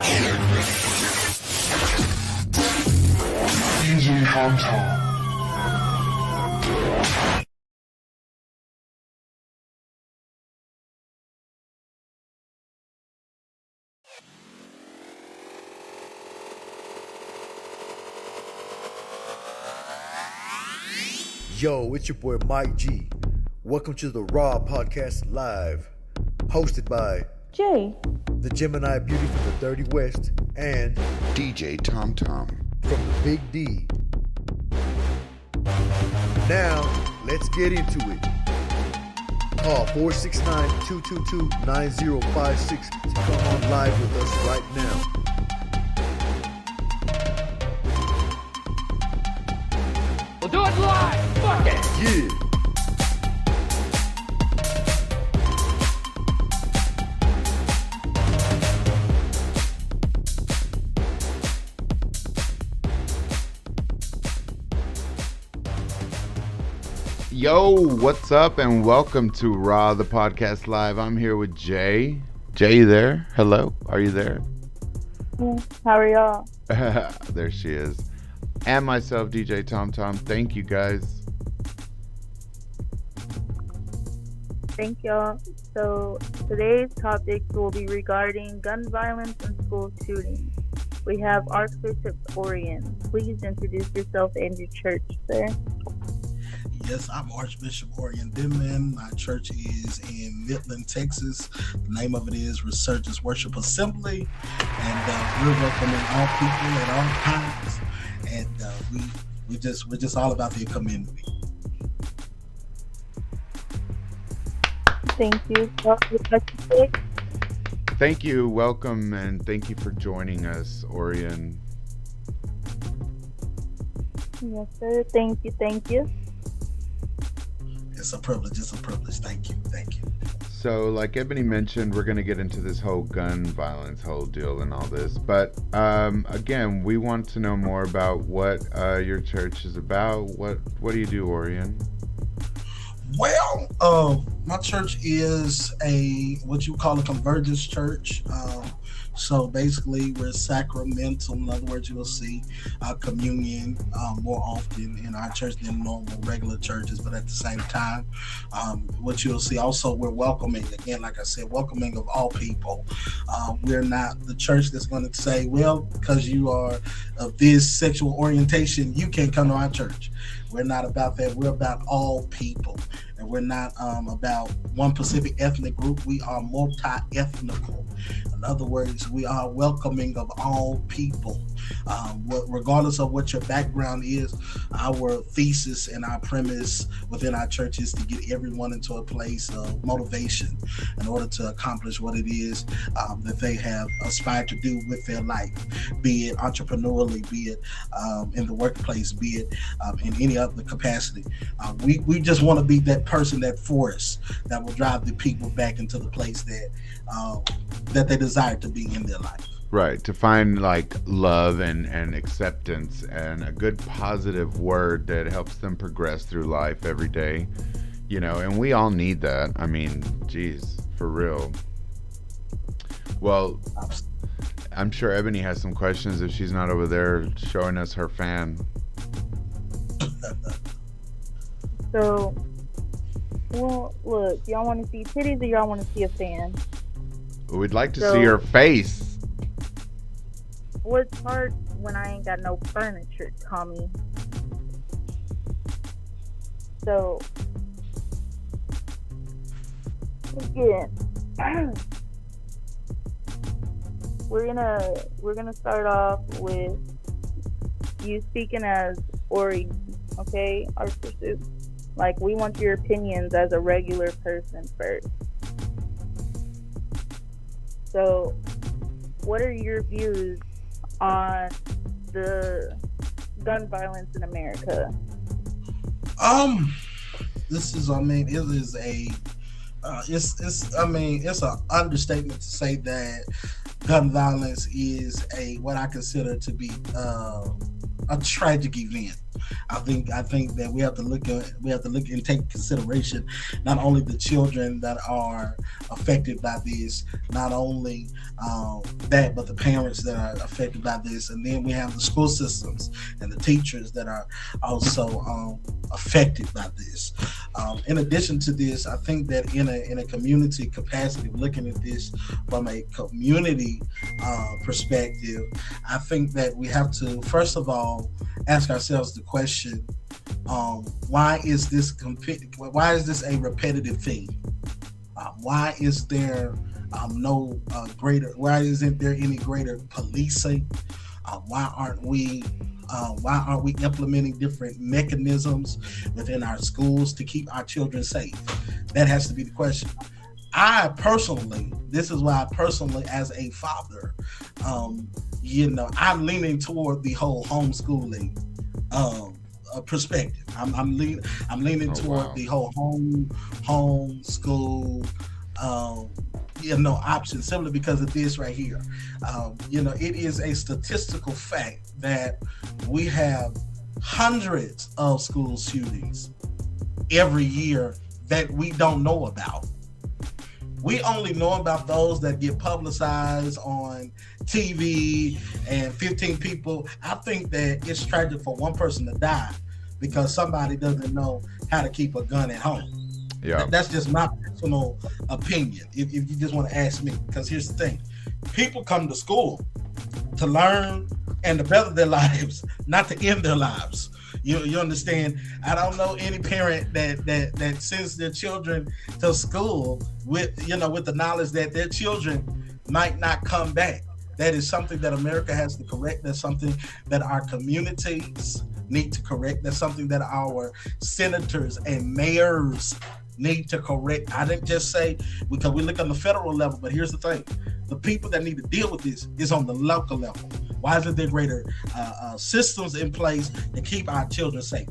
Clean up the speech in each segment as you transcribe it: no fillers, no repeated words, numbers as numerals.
DJ Tom. Yo, it's your boy Mike G. Welcome to the Raw Podcast Live, hosted by Jay, the Gemini Beauty from the Dirty West, and DJ Tom Tom from the Big D. Now, let's get into it. Call 469-222-9056 to come on live with us right now. We'll do it live! Fuck it! Yeah! Yo, what's up and welcome to Raw the Podcast Live. I'm here with Jay. Jay, you there? Hello, are you there? how are y'all? There she is. And myself, DJ Tom Tom. Thank you guys. Thank y'all. So today's topics will be regarding gun violence and school shootings. We have Archbishop Orion. Please introduce yourself and your church, sir. Yes, I'm Archbishop Orion Denman. My church is in Midland, Texas. The name of it is Resurgence Worship Assembly, and we're welcoming all people at all times. And we're just all about the community. Thank you. Thank you, welcome, and thank you for joining us, Orion. Yes, sir. Thank you. It's a privilege. Thank you. So, like Ebony mentioned, we're going to get into this whole gun violence whole deal and all this. But, again, we want to know more about what your church is about. What do you do, Orion? Well, my church is what you call a convergence church. So basically, we're sacramental. In other words, you will see communion more often in our church than normal regular churches. But at the same time, what you'll see also, we're welcoming. Again, like I said, welcoming of all people. We're not the church that's going to say, well, because you are of this sexual orientation, you can't come to our church. We're not about that. We're about all people. And we're not about one specific ethnic group. We are multi-ethnical. In other words, we are welcoming of all people. Regardless of what your background is, our thesis and our premise within our church is to get everyone into a place of motivation in order to accomplish what it is that they have aspired to do with their life, be it entrepreneurially, be it in the workplace, be it in any other capacity. We just want to be that person, that force that will drive the people back into the place that they desire to be in their life. Right, to find like love and acceptance and a good positive word that helps them progress through life every day, you know, and we all need that. I mean, geez, for real. Well, I'm sure Ebony has some questions if she's not over there showing us her fan. So, well, look, y'all want to see titties or y'all want to see a fan? We'd like to see her face. What's hard when I ain't got no furniture, Tommy? So, again, we're gonna start off with you speaking as Ori, okay, Archbishop. Like, we want your opinions as a regular person first. So, what are your views on the gun violence in America? This is, I mean, it is it's an understatement to say that gun violence is what I consider to be a tragic event. I think that we have to look and take consideration not only the children that are affected by this, not only that, but the parents that are affected by this, and then we have the school systems and the teachers that are also affected by this. In addition to this, I think that in a community capacity, looking at this from a community perspective, I think that we have to first of all ask ourselves the question: why is this a repetitive thing? Why is there why isn't there any greater policing? Why aren't we implementing different mechanisms within our schools to keep our children safe? That has to be the question. This is why I personally, as a father, I'm leaning toward the whole homeschooling perspective. I'm leaning toward the whole homeschool option, simply because of this right here. It is a statistical fact that we have hundreds of school shootings every year that we don't know about. We only know about those that get publicized on TV and 15 people. I think that it's tragic for one person to die because somebody doesn't know how to keep a gun at home. Yeah, that's just my personal opinion. If you just want to ask me, because here's the thing: people come to school to learn and to better their lives, not to end their lives. You understand? I don't know any parent that sends their children to school with the knowledge that their children might not come back. That is something that America has to correct. That's something that our communities need to correct. That's something that our senators and mayors need to correct. I didn't just say, because we look on the federal level, but here's the thing: the people that need to deal with this is on the local level. Why isn't there greater systems in place to keep our children safe?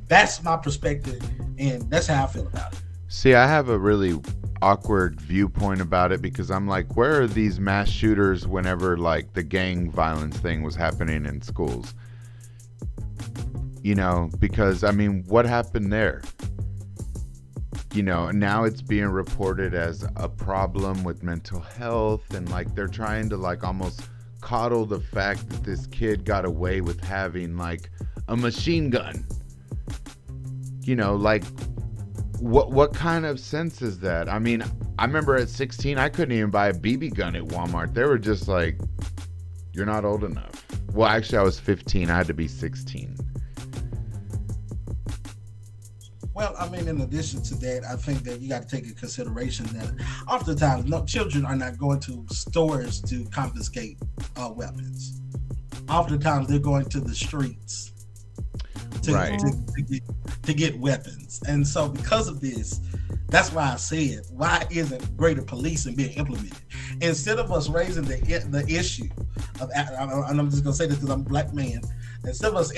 That's my perspective, and that's how I feel about it. See, I have a really awkward viewpoint about it, because I'm like, where are these mass shooters whenever like the gang violence thing was happening in schools? Because I mean, what happened there? Now it's being reported as a problem with mental health, and like they're trying to like almost coddle the fact that this kid got away with having like a machine gun. Like what kind of sense is that? I mean, I remember at 16 I couldn't even buy a BB gun at Walmart. They were just like, you're not old enough. Well, actually I was 15. I had to be 16. Well, I mean, in addition to that, I think that you got to take into consideration that oftentimes children are not going to stores to confiscate weapons. Oftentimes they're going to the streets to get weapons. And so because of this, that's why I said, why isn't greater policing being implemented? Instead of us raising the issue of, and I'm just going to say this because I'm a black man, instead of us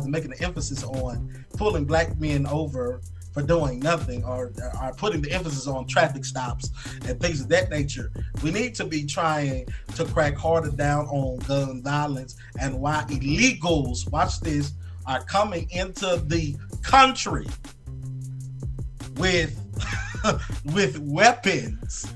making the emphasis on pulling black men over for doing nothing, or putting the emphasis on traffic stops and things of that nature, we need to be trying to crack harder down on gun violence and why illegals, watch this, are coming into the country with weapons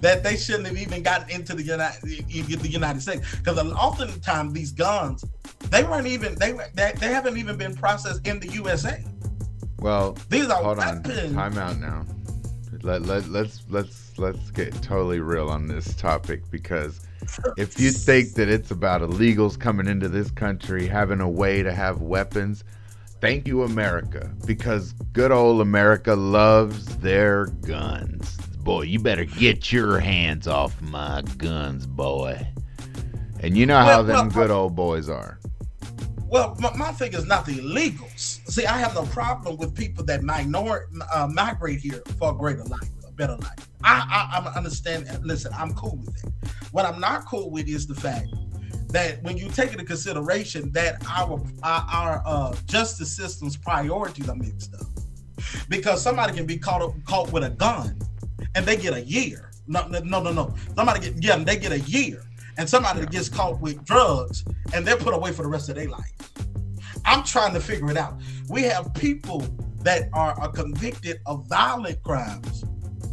that they shouldn't have even gotten into the United States. Because oftentimes these guns, they haven't even been processed in the USA. Well, these are hold weapons. on, time out now. Let's get totally real on this topic, because if you think that it's about illegals coming into this country having a way to have weapons, thank you, America, because good old America loves their guns. Boy, you better get your hands off my guns, boy. And you know how them good old boys are. Well, my thing is not the illegals. See, I have no problem with people that migrate here for a greater life, a better life. I understand. Listen, I'm cool with it. What I'm not cool with is the fact that when you take into consideration that our justice system's priorities are mixed up, because somebody can be caught with a gun and they get a year. No. They get a year. And somebody that gets caught with drugs and they're put away for the rest of their life. I'm trying to figure it out. We have people that are convicted of violent crimes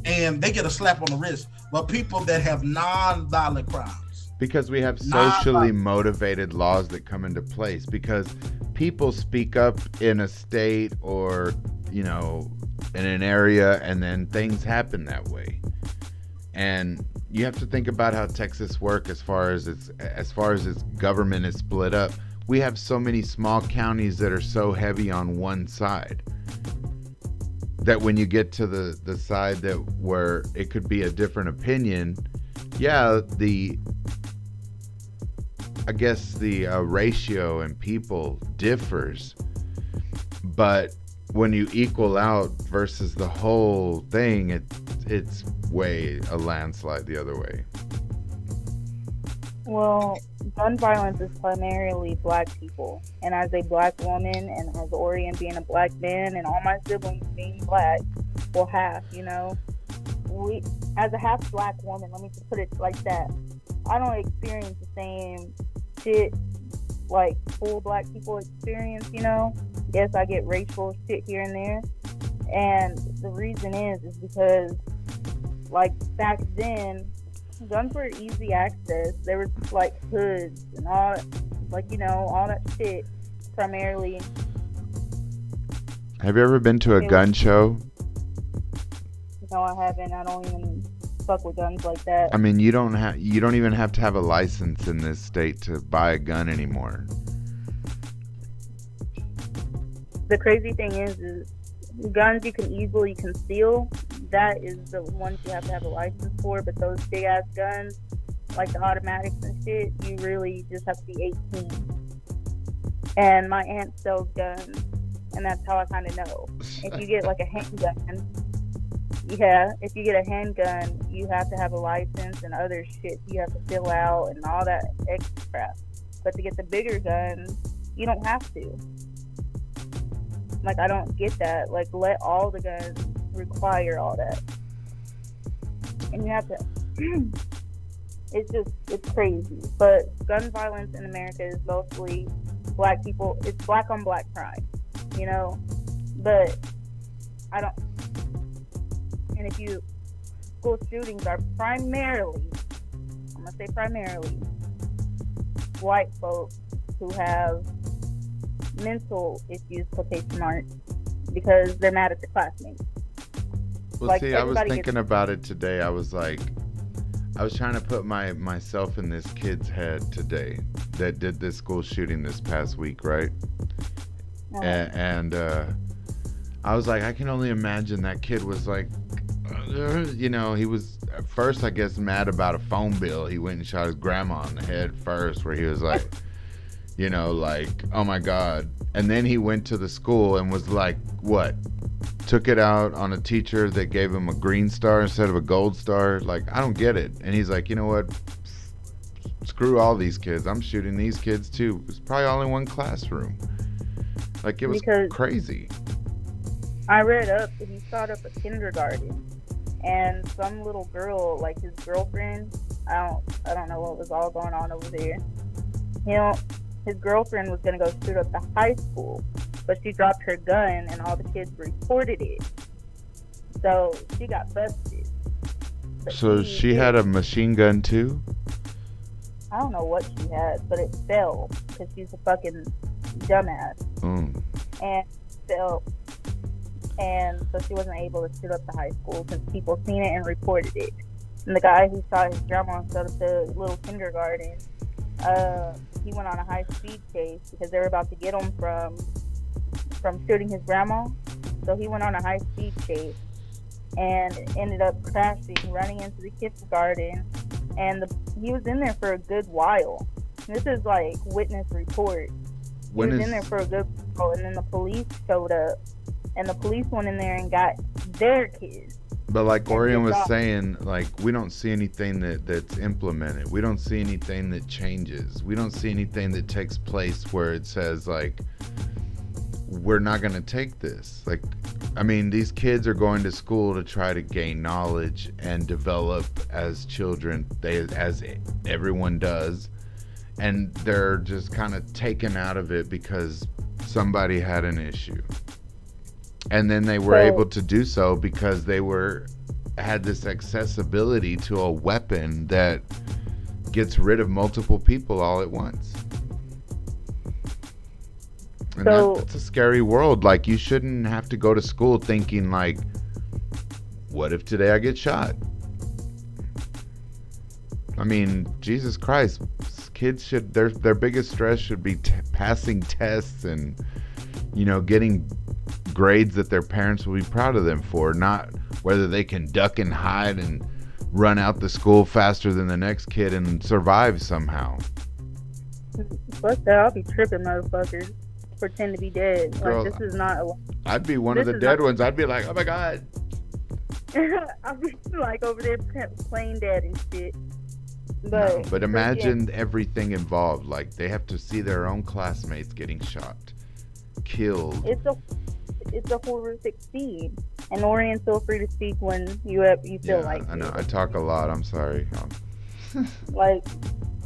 and they get a slap on the wrist, but people that have non-violent crimes. Because we have socially motivated laws that come into place, because people speak up in a state or, you know, in an area, and then things happen that way. And you have to think about how Texas works as far as its government is split up. We have so many small counties that are so heavy on one side that when you get to the side that where it could be a different opinion, yeah, I guess the ratio in people differs, but when you equal out versus the whole thing, it's way a landslide the other way. Well, gun violence is primarily black people, and as a black woman, and as Orion being a black man, and all my siblings being black, well, half, you know, we, as a half black woman, let me just put it like that, I don't experience the same shit like full black people experience, you know. Yes, I get racial shit here and there, and the reason is because, like, back then, guns were easy access. There was like hoods and all, like, you know, all that shit. Primarily. Have you ever been to a gun show? No, I haven't. I don't even fuck with guns like that. I mean, you don't even have to have a license in this state to buy a gun anymore. The crazy thing is guns you can easily conceal. That is the ones you have to have a license for. But those big ass guns, like the automatics and shit, you really just have to be 18. And my aunt sells guns, and that's how I kind of know. If you get like a handgun, if you get a handgun, you have to have a license and other shit you have to fill out and all that extra crap. But to get the bigger guns, you don't have to. Like, I don't get that. Like, let all the guns require all that. And you have to... it's crazy. But gun violence in America is mostly black people. It's black on black crime, you know? But I don't... And school shootings are primarily, I'm going to say primarily, white folks who have mental issues, quotation marks, because they're mad at their classmates. Well, like, see, I was thinking about it today. I was trying to put myself in this kid's head today that did this school shooting this past week, right? Uh-huh. And I was like, I can only imagine that kid was like, you know, he was at first, I guess, mad about a phone bill. He went and shot his grandma in the head first, where he was like, you know, like, oh my God. And then he went to the school and was like, what? Took it out on a teacher that gave him a green star instead of a gold star. Like, I don't get it. And he's like, you know what? Screw all these kids. I'm shooting these kids too. It was probably all in one classroom. Like, it was crazy. I read up that he shot up a kindergarten, and some little girl, like his girlfriend, I don't know what was all going on over there. You know, his girlfriend was going to go shoot up the high school, but she dropped her gun and all the kids reported it. So she got busted. But so she had a machine gun too? I don't know what she had, but it fell because she's a fucking dumbass. And it fell. And so she wasn't able to shoot up the high school because people seen it and reported it. And the guy who shot his grandma and shot up the little kindergarten, he went on a high-speed chase because they were about to get him from shooting his grandma. So he went on a high-speed chase and ended up crashing, running into the kindergarten. And he was in there for a good while. This is like witness report. He was in there for a good while, and then the police showed up. And the police went in there and got their kids. But like Orion was saying, like, we don't see anything that's implemented. We don't see anything that changes. We don't see anything that takes place where it says, like, we're not going to take this. Like, I mean, these kids are going to school to try to gain knowledge and develop as children, as everyone does. And they're just kind of taken out of it because somebody had an issue. And then they were able to do so because they had this accessibility to a weapon that gets rid of multiple people all at once. And that's a scary world. Like, you shouldn't have to go to school thinking like, what if today I get shot? I mean, Jesus Christ, kids should, their biggest stress should be passing tests and, you know, getting grades that their parents will be proud of them for, not whether they can duck and hide and run out the school faster than the next kid and survive somehow. Fuck that, I'll be tripping, motherfuckers. Pretend to be dead. Girl, like, this is not I'd be one of the dead ones. I'd be like, oh my God. I'll be like over there playing dead and shit. But imagine everything involved. Like, they have to see their own classmates getting shot, killed. It's a horrific scene. And Orion, feel free to speak when you feel like it. I know. I talk a lot. I'm sorry. Like,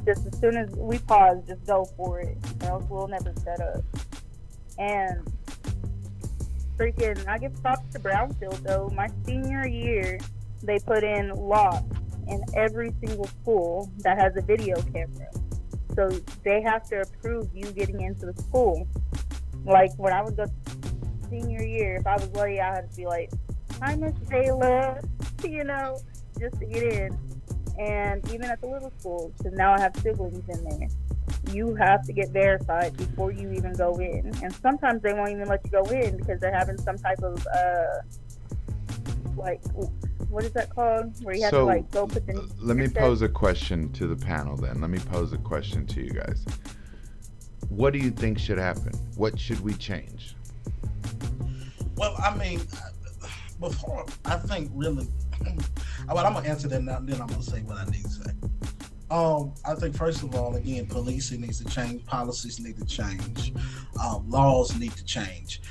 just as soon as we pause, just go for it, or else we'll never set up. And freaking, I give props to Brownfield though. My senior year, they put in locks in every single school that has a video camera. So they have to approve you getting into the school. Like, when I would go senior year, if I was late, I had to be like, hi, Miss Taylor, you know, just to get in. And even at the little schools, because now I have siblings in there, you have to get verified before you even go in. And sometimes they won't even let you go in because they're having some type of, like, what is that called? Where you have to, like, go put the... Let me pose a question to the panel then. Let me pose a question to you guys. What do you think should happen? What should we change? Well, I mean, before, I think really... Well, I'm going to answer that now, and then I'm going to say what I need to say. I think, first of all, again, policing needs to change, policies need to change, laws need to change.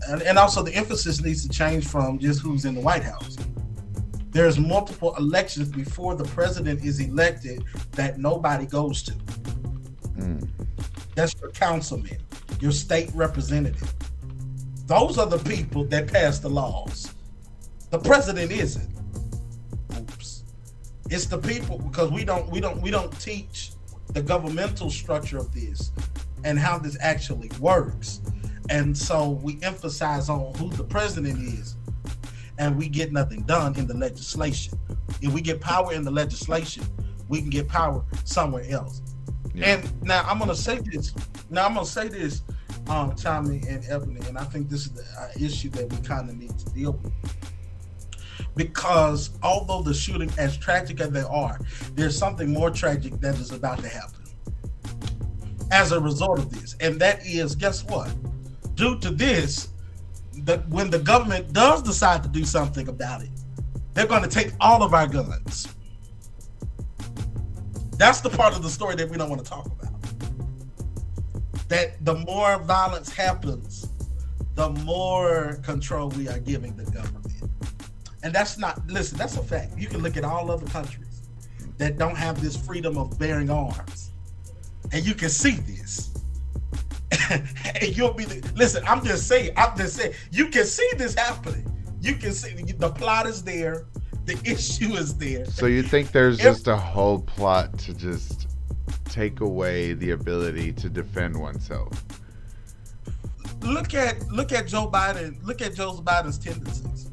And also the emphasis needs to change from just who's in the White House. There's multiple elections before the president is elected that nobody goes to. That's your councilman, your state representative. Those are the people that pass the laws. The president isn't. Oops. It's the people, because we don't teach the governmental structure of this and how this actually works. And so we emphasize on who the president is, and we get nothing done in the legislation. If we get power in the legislation, we can get power somewhere else. Yeah. And now I'm gonna say this. Tommy and Ebony, and I think this is the issue that we kind of need to deal with. Because although the shooting, as tragic as they are, there's something more tragic that is about to happen as a result of this. And that is, guess what? Due to this, that when the government does decide to do something about it, they're going to take all of our guns. That's the part of the story that we don't want to talk about. That the more violence happens, the more control we are giving the government. And that's not, listen, that's a fact. You can look at all other countries that don't have this freedom of bearing arms, and you can see this. And you'll be, I'm just saying, you can see this happening. You can see the plot is there, the issue is there. So you think there's just a whole plot to just take away the ability to defend oneself? Look at Joe Biden. Look at Joe Biden's tendencies.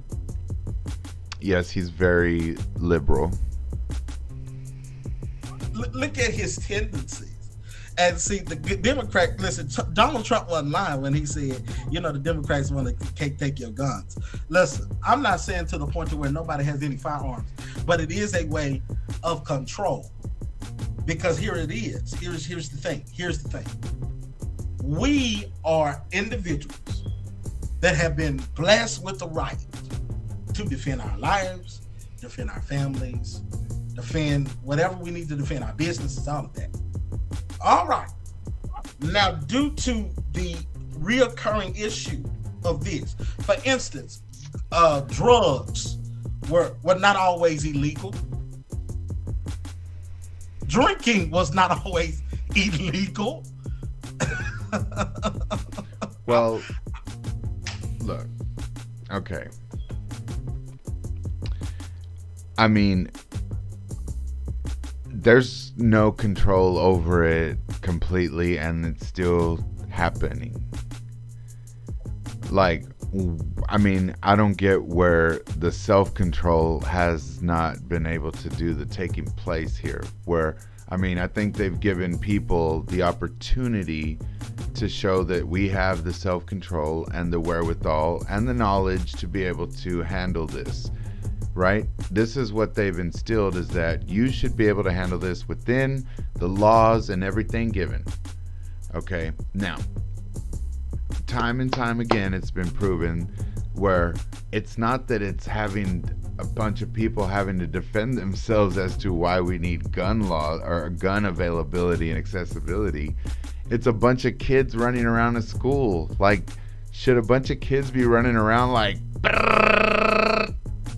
Yes, he's very liberal. Look at his tendencies. And see, the Democrat, listen, Donald Trump wasn't lying when he said, you know, the Democrats want to take your guns. Listen, I'm not saying to the point to where nobody has any firearms, but it is a way of control. Because here it is. Here's the thing. We are individuals that have been blessed with the right to defend our lives, defend our families, defend whatever we need to defend, our businesses, all of that. All right. Now, due to the reoccurring issue of this, for instance, drugs were not always illegal. Drinking was not always illegal. Well, look, okay. I mean, there's no control over it completely, and it's still happening. Like, I mean, I don't get where the self-control has not been able to do the taking place here. Where, I mean, I think they've given people the opportunity to show that we have the self-control and the wherewithal and the knowledge to be able to handle this. Right? This is what they've instilled, is that you should be able to handle this within the laws and everything given. Okay? Now, time and time again, it's been proven where it's not that it's having a bunch of people having to defend themselves as to why we need gun law or gun availability and accessibility. It's a bunch of kids running around a school. Like, should a bunch of kids be running around like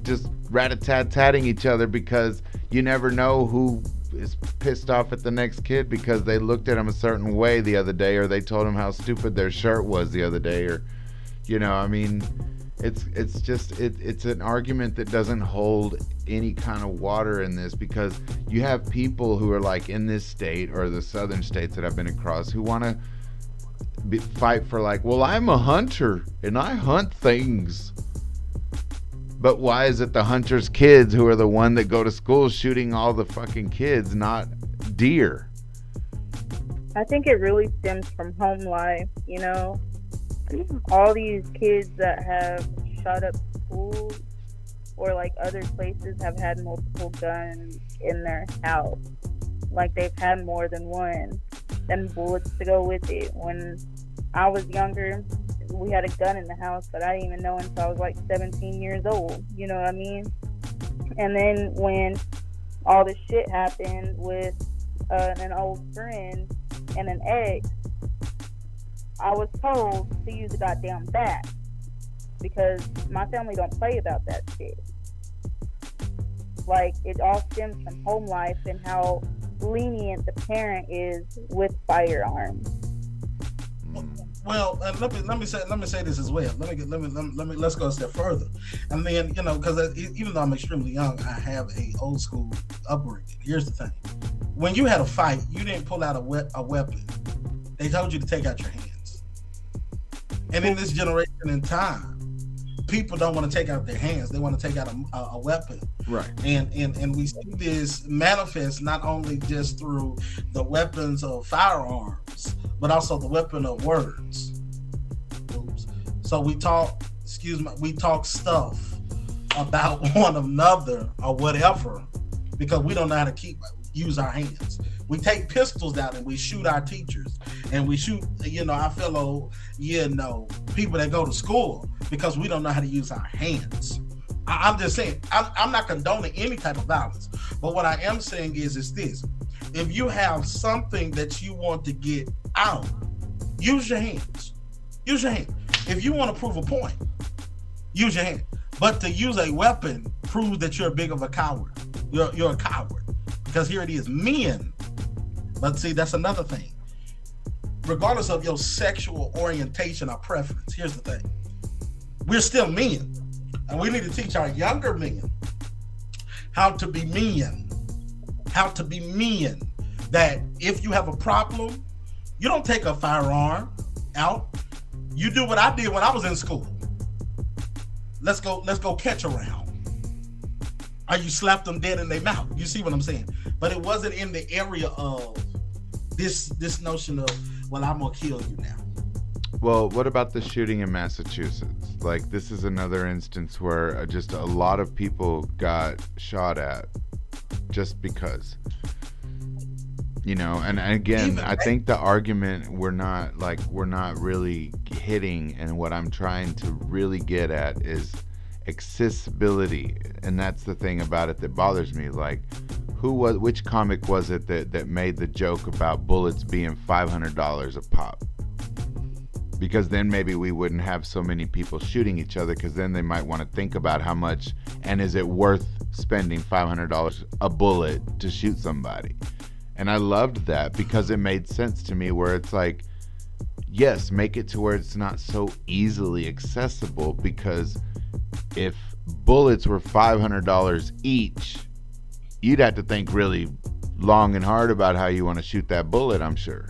just rat-a-tat-tatting each other because you never know who is pissed off at the next kid because they looked at him a certain way the other day, or they told him how stupid their shirt was the other day, or, you know, I mean, it's just it's an argument that doesn't hold any kind of water in this, because you have people who are like in this state or the southern states that I've been across who want to fight for, like, well, I'm a hunter and I hunt things. But why is it the hunter's kids who are the one that go to school shooting all the fucking kids, not deer? I think it really stems from home life, you know? All these kids that have shot up schools or like other places have had multiple guns in their house. Like, they've had more than one, and bullets to go with it. When I was younger, we had a gun in the house, but I didn't even know until I was like 17 years old. You know what I mean? And then when all this shit happened with an old friend and an ex, I was told to use a goddamn bat because my family don't play about that shit. Like, it all stems from home life and how lenient the parent is with firearms. Well, and let me say this as well. Let's go a step further. And then, you know, because even though I'm extremely young, I have a old school upbringing. Here's the thing: when you had a fight, you didn't pull out a weapon. They told you to take out your hands. And in this generation and time, people don't want to take out their hands; they want to take out a weapon. Right. And we see this manifest not only just through the weapons of firearms, but also the weapon of words. Oops. So we talk stuff about one another or whatever because we don't know how to use our hands. We take pistols out and we shoot our teachers, and we shoot, our fellow, people that go to school because we don't know how to use our hands. I'm just saying, I'm not condoning any type of violence, but what I am saying is this: if you have something that you want to get out, use your hands. Use your hand. If you want to prove a point, use your hand. But to use a weapon proves that you're big of a coward. You're a coward, because here it is, men. But see, that's another thing. Regardless of your sexual orientation or preference, here's the thing: we're still men. And we need to teach our younger men how to be men. How to be men. That if you have a problem, you don't take a firearm out. You do what I did when I was in school. Let's go catch a round. Or you slap them dead in their mouth. You see what I'm saying? But it wasn't in the area of this notion of, well, I'm gonna kill you now. Well, what about the shooting in Massachusetts? Like, this is another instance where just a lot of people got shot at just because. And again, I think the argument we're not really hitting, and what I'm trying to really get at is accessibility. And that's the thing about it that bothers me. Like, which comic was it that made the joke about bullets being $500 a pop? Because then maybe we wouldn't have so many people shooting each other, because then they might want to think about how much, and is it worth spending $500 a bullet to shoot somebody? And I loved that because it made sense to me, where it's like, yes, make it to where it's not so easily accessible, because if bullets were $500 each, you'd have to think really long and hard about how you want to shoot that bullet, I'm sure.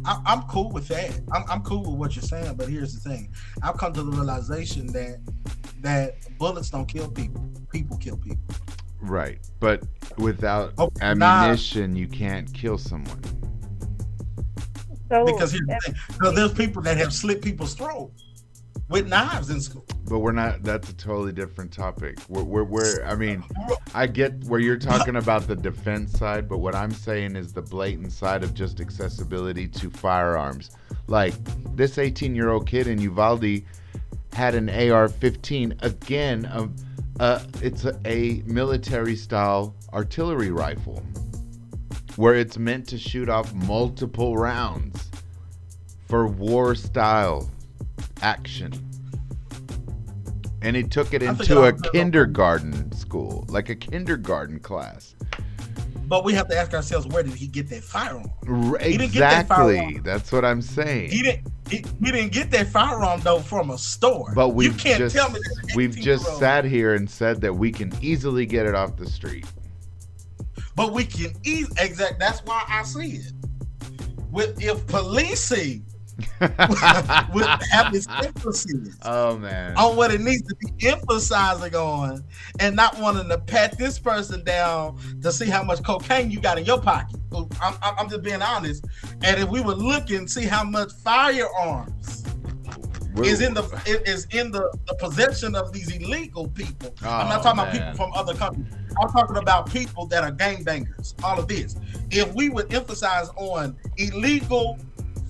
I'm cool with that. I'm cool with what you're saying, but here's the thing. I've come to the realization that bullets don't kill people. People kill people. Right. But without ammunition, you can't kill someone. So, Because here's the thing. So there's people that have slit people's throats with knives in school. But we're not. That's a totally different topic. We're I mean, I get where you're talking about the defense side, but what I'm saying is the blatant side of just accessibility to firearms. Like this 18-year-old kid in Uvalde had an AR-15. Again, it's a military-style artillery rifle where it's meant to shoot off multiple rounds for war-style action. And he took it into a kindergarten school, like a kindergarten class. But we have to ask ourselves, where did he get that firearm? Exactly. That's what I'm saying. He didn't get that firearm though from a store. But you can't tell me we've just sat here and said that we can easily get it off the street. But we can that's why I see it. If policing would have its emphasis on what it needs to be emphasizing on, and not wanting to pat this person down to see how much cocaine you got in your pocket. I'm just being honest. And if we would look and see how much firearms is in the possession of these illegal people. I'm not talking about people from other countries. I'm talking about people that are gangbangers. All of this. If we would emphasize on illegal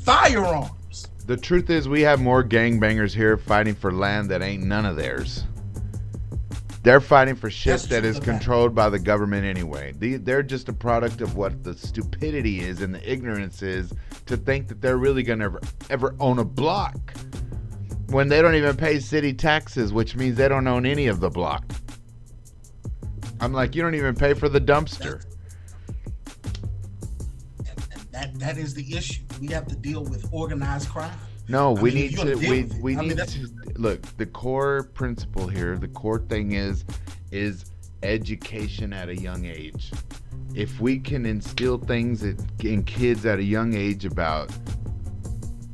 firearms. The truth is, we have more gangbangers here fighting for land that ain't none of theirs. They're fighting for shit that is controlled by the government anyway. They're just a product of what the stupidity is and the ignorance is to think that they're really going to ever own a block when they don't even pay city taxes, which means they don't own any of the block. I'm like, you don't even pay for the dumpster. That is the issue. We have to deal with organized crime. No, we need to look, the core principle here, the core thing is education at a young age. If we can instill things in kids at a young age about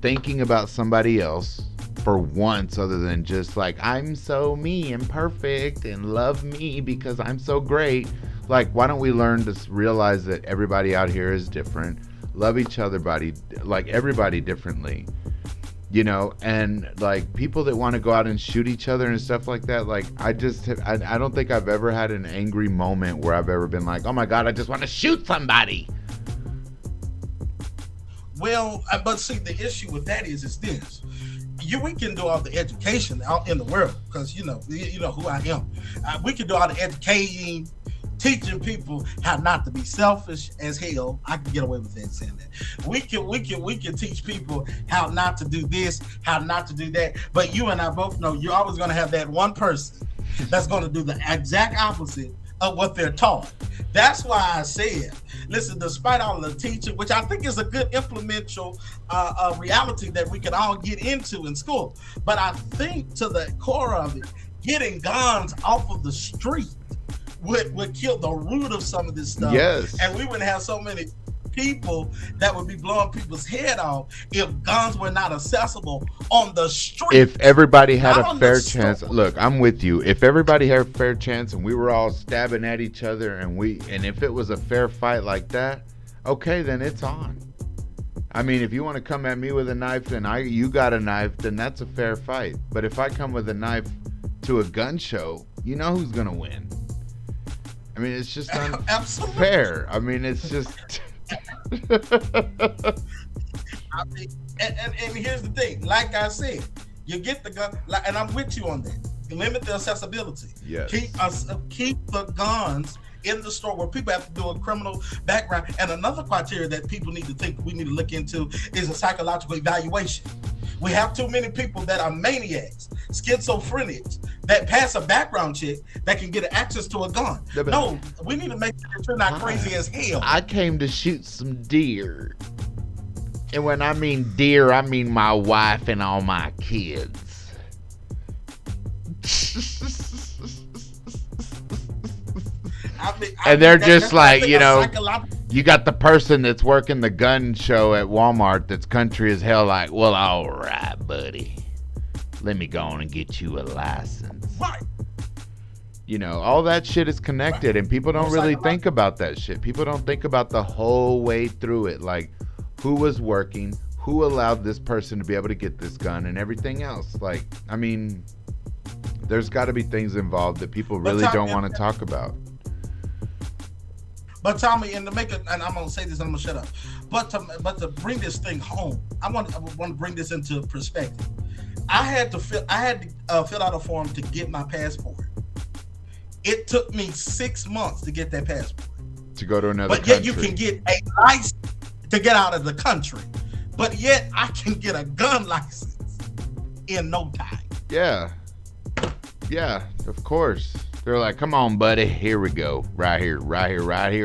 thinking about somebody else for once, other than just like, I'm so me and perfect and love me because I'm so great. Like, why don't we learn to realize that everybody out here is different, love each other, like everybody differently, you know, and like people that want to go out and shoot each other and stuff like that. Like, I don't think I've ever had an angry moment where I've ever been like, oh my God, I just want to shoot somebody. Well, but see, the issue with that is this. We can do all the education out in the world because you know who I am. We can do all the educating, teaching people how not to be selfish as hell. I can get away with that saying that. We can teach people how not to do this, how not to do that. But you and I both know you're always going to have that one person that's going to do the exact opposite of what they're taught. That's why I said, listen, despite all the teaching, which I think is a good implemental reality that we can all get into in school, but I think to the core of it, getting guns off of the street would kill the root of some of this stuff. Yes. And we wouldn't have so many people that would be blowing people's head off if guns were not accessible on the street. If everybody had a fair chance, look, I'm with you. If everybody had a fair chance and we were all stabbing at each other and if it was a fair fight like that, okay, then it's on. I mean, if you want to come at me with a knife and you got a knife, then that's a fair fight. But if I come with a knife to a gun show, you know who's gonna win. I mean, it's just unfair. I mean, it's just. I mean, and here's the thing. Like I said, you get the gun, and I'm with you on that. Limit the accessibility. Yes. Keep the guns in the store where people have to do a criminal background. And another criteria that people need to think we need to look into is a psychological evaluation. We have too many people that are maniacs, schizophrenics, that pass a background check that can get access to a gun. No, we need to make sure that you're not crazy as hell. I came to shoot some deer. And when I mean dear, I mean my wife and all my kids. And they're just like, you know, you got the person that's working the gun show at Walmart that's country as hell, like, well, all right, buddy. Let me go on and get you a license. Right. You know, all that shit is connected, and people don't really think about that shit. People don't think about the whole way through it, like who was working, who allowed this person to be able to get this gun, and everything else. Like, I mean, there's got to be things involved that people really don't want to talk about. But Tommy, and I'm gonna say this, and I'm gonna shut up. But to bring this thing home, I want to bring this into perspective. I had to fill out a form to get my passport. It took me 6 months to get that passport. To go to another country. But yet country. you can get a license to get out of the country. But yet I can get a gun license in no time. Yeah. Yeah, of course. They're like, come on, buddy. Here we go. Right here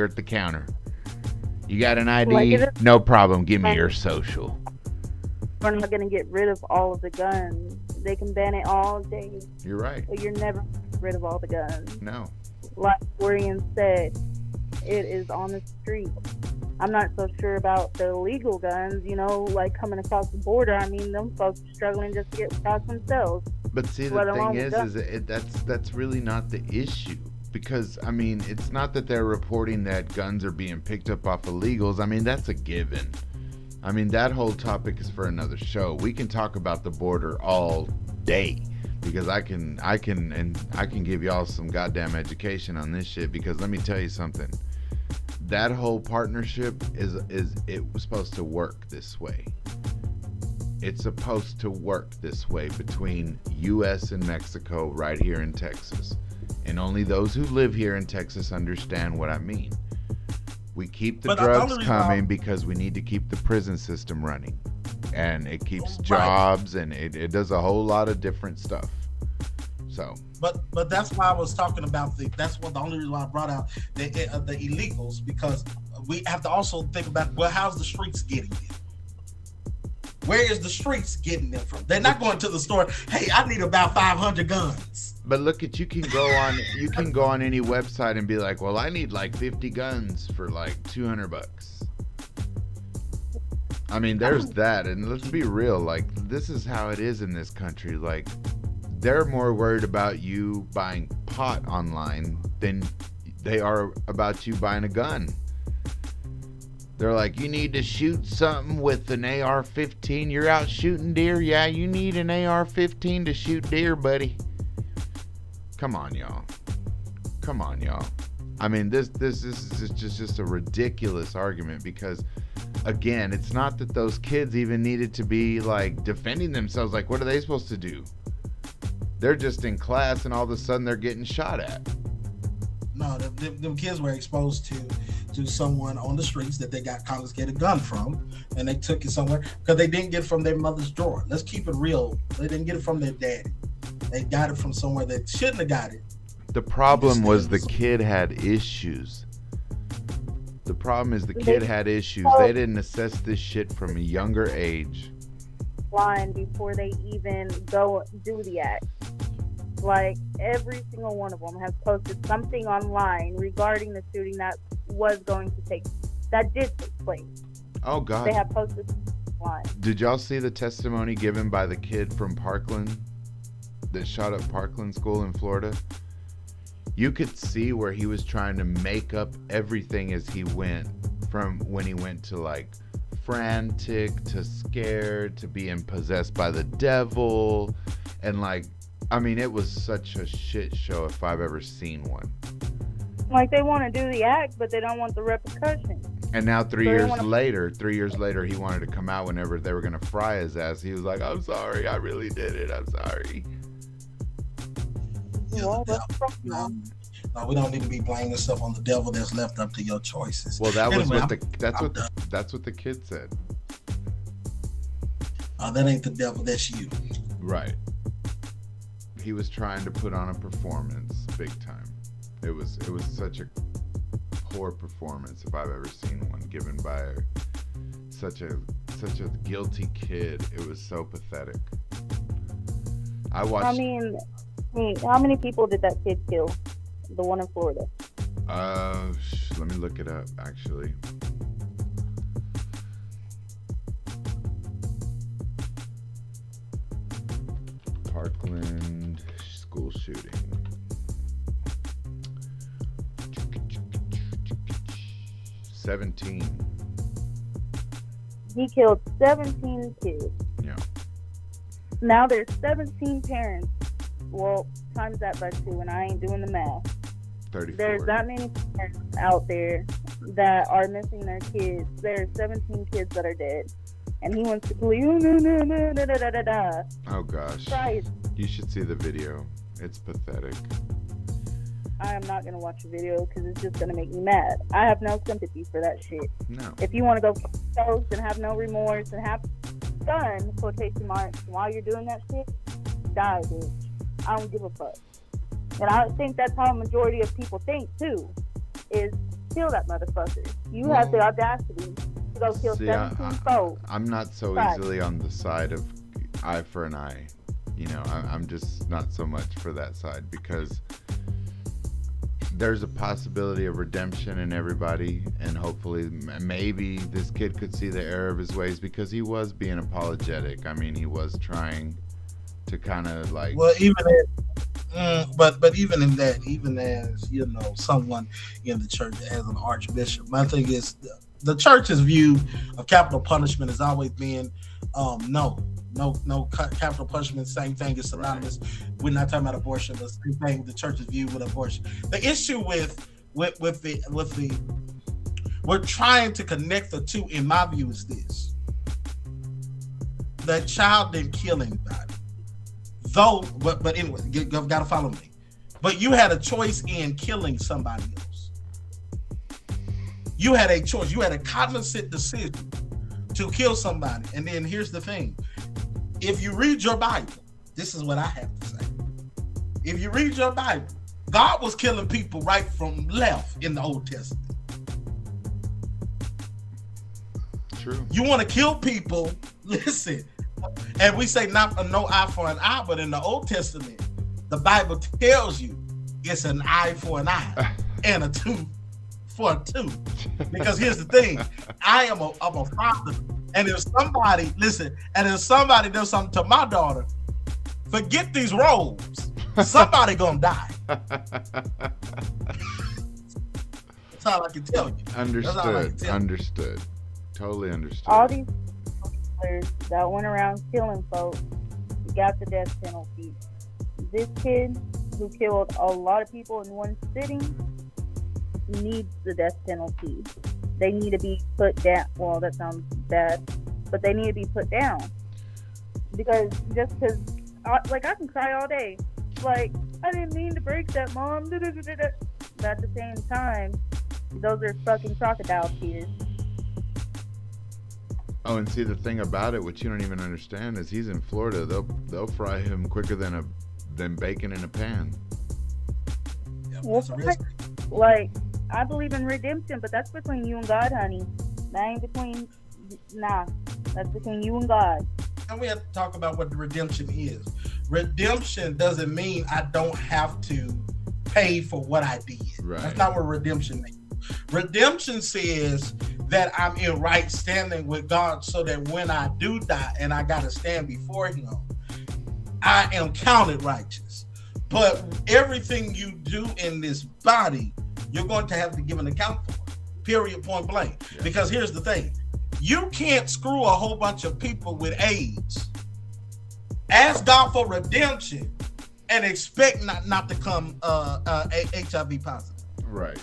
at the counter. You got an ID? No problem. Give me your social. We're not going to get rid of all of the guns. They can ban it all day. You're right. But you're never rid of all the guns. No. Like Orion said, it is on the street. I'm not so sure about the illegal guns, you know, like coming across the border. I mean, them folks are struggling just to get across themselves. But see, the thing is that's really not the issue. Because, I mean, it's not that they're reporting that guns are being picked up off illegals. I mean, that's a given. I mean, that whole topic is for another show. We can talk about the border all day. Because I can give y'all some goddamn education on this shit. Because let me tell you something. That whole partnership it was supposed to work this way. It's supposed to work this way between U.S. and Mexico right here in Texas. And only those who live here in Texas understand what I mean. We keep the drugs coming because we need to keep the prison system running. And it keeps jobs, and it does a whole lot of different stuff. So, but that's why I was talking about the only reason why I brought out the illegals, because we have to also think about, well, how's the streets getting them? Where is the streets getting them from? They're not going to the store. Hey, I need about 500 guns. But look, you can go on any website and be like, well, I need like 50 guns for like $200. I mean, there's that, and let's be real. Like, this is how it is in this country. Like, they're more worried about you buying pot online than they are about you buying a gun. They're like, you need to shoot something with an AR-15. You're out shooting deer? Yeah, you need an AR-15 to shoot deer, buddy. Come on, y'all. I mean, this is just a ridiculous argument because, again, it's not that those kids even needed to be, like, defending themselves. Like, what are they supposed to do? They're just in class and all of a sudden they're getting shot at. No, them kids were exposed to someone on the streets that they got confiscated a gun from, and they took it somewhere because they didn't get it from their mother's drawer. Let's keep it real. They didn't get it from their daddy. They got it from somewhere they shouldn't have got it. The problem was the kid had issues. The problem is the kid had issues. They didn't assess this shit from a younger age. Line before they even go do the act. Like, every single one of them has posted something online regarding the shooting that did take place. Oh, God. They have posted online. Did y'all see the testimony given by the kid from Parkland that shot up Parkland School in Florida? You could see where he was trying to make up everything as he went, from when he went to, like, frantic to scared to being possessed by the devil, and, like, I mean, it was such a shit show if I've ever seen one. Like, they want to do the act, but they don't want the repercussions. And now 3 years later, he wanted to come out whenever they were going to fry his ass. He was like, I'm sorry, I really did it, I'm sorry. No, we don't need to be blaming stuff on the devil. That's left up to your choices. Well, that's what the kid said. That ain't the devil, that's you. Right. He was trying to put on a performance big time. It was such a poor performance if I've ever seen one, given by such such a guilty kid. It was so pathetic. I watched. I mean, how many people did that kid kill? The one in Florida. Let me look it up. Actually, Parkland school shooting. 17. He killed 17 kids. Yeah. Now there's 17 parents. Well, times that by 2, and I ain't doing the math. 34. There's that many parents out there that are missing their kids. There's 17 kids that are dead. And he wants to believe, oh, no, da, da, da, da, da. Oh gosh. Christ. You should see the video. It's pathetic. I am not going to watch the video because it's just going to make me mad. I have no sympathy for that shit. No. If you want to go toast and have no remorse and have fun, quotation marks, while you're doing that shit, die, bitch. I don't give a fuck. And I think that's how a majority of people think, too, is kill that motherfucker. You have the audacity to go kill 17 folks. I'm not so easily on the side of eye for an eye. You know, I'm just not so much for that side because there's a possibility of redemption in everybody, and hopefully maybe this kid could see the error of his ways because he was being apologetic. I mean, he was trying to kind of like... Well, even but even in that, even as, you know, someone in the church as an archbishop, my thing is the church's view of capital punishment has always been no capital punishment. Same thing is synonymous. We're not talking about abortion, but same thing the church's view with abortion. The issue with the we're trying to connect the two, in my view, is this: the child didn't kill anybody. Though, but anyway, you gotta follow me. But you had a choice in killing somebody else. You had a choice. You had a cognizant decision to kill somebody. And then here's the thing: if you read your Bible, this is what I have to say. If you read your Bible, God was killing people right from left in the Old Testament. True. You want to kill people? Listen. And we say no eye for an eye, but in the Old Testament, the Bible tells you it's an eye for an eye and a tooth for a tooth. Because here's the thing: I'm a father, and if somebody does something to my daughter, forget these robes. Somebody gonna die. That's all I can tell you. Understood. Totally understood. All these that went around killing folks got the death penalty. This kid who killed a lot of people in one sitting needs the death penalty. They need to be put down. Well, that sounds bad, but they need to be put down. Because just because, like, I can cry all day. Like, I didn't mean to break that, Mom. But at the same time, those are fucking crocodile tears. Oh, and see, the thing about it, which you don't even understand, is he's in Florida. They'll fry him quicker than bacon in a pan. Well, like, I believe in redemption, but that's between you and God, honey. That ain't between. Nah, that's between you and God. And we have to talk about what the redemption is. Redemption doesn't mean I don't have to pay for what I did. Right. That's not what redemption means. Redemption says that I'm in right standing with God, so that when I do die and I got to stand before Him, I am counted righteous. But everything you do in this body, you're going to have to give an account for. Period, point blank. Yeah. Because here's the thing: you can't screw a whole bunch of people with AIDS, ask God for redemption, and expect not to come HIV positive. Right.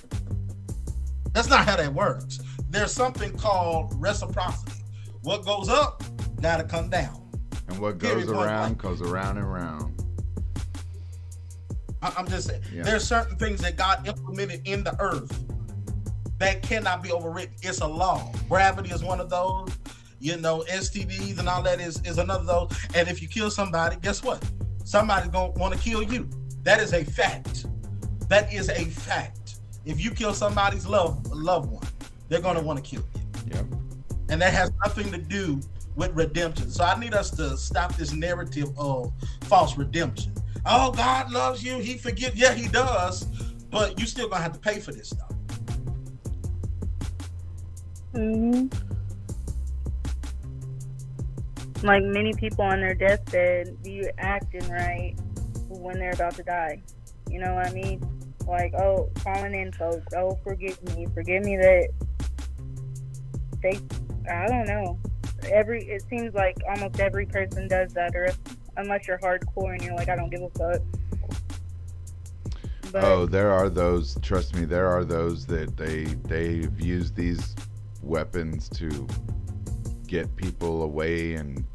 That's not how that works. There's something called reciprocity. What goes up, gotta come down. And what goes around goes around and around. I'm just saying, There's certain things that God implemented in the earth that cannot be overwritten. It's a law. Gravity is one of those. You know, STDs and all that is another of those. And if you kill somebody, guess what? Somebody's gonna want to kill you. That is a fact. That is a fact. If you kill somebody's loved one, they're gonna want to kill you. Yep. and that has nothing to do with redemption. So I need us to stop this narrative of false redemption. Oh, God loves you. He forgives. Yeah, he does. But you still gonna have to pay for this stuff. Like many people on their deathbed be acting right when they're about to die. You know what I mean? Like, oh, calling in folks, oh, forgive me that they, I don't know. It seems like almost every person does that, or unless you're hardcore and you're like, I don't give a fuck. But, there are those, trust me, there are those that they've used these weapons to get people away and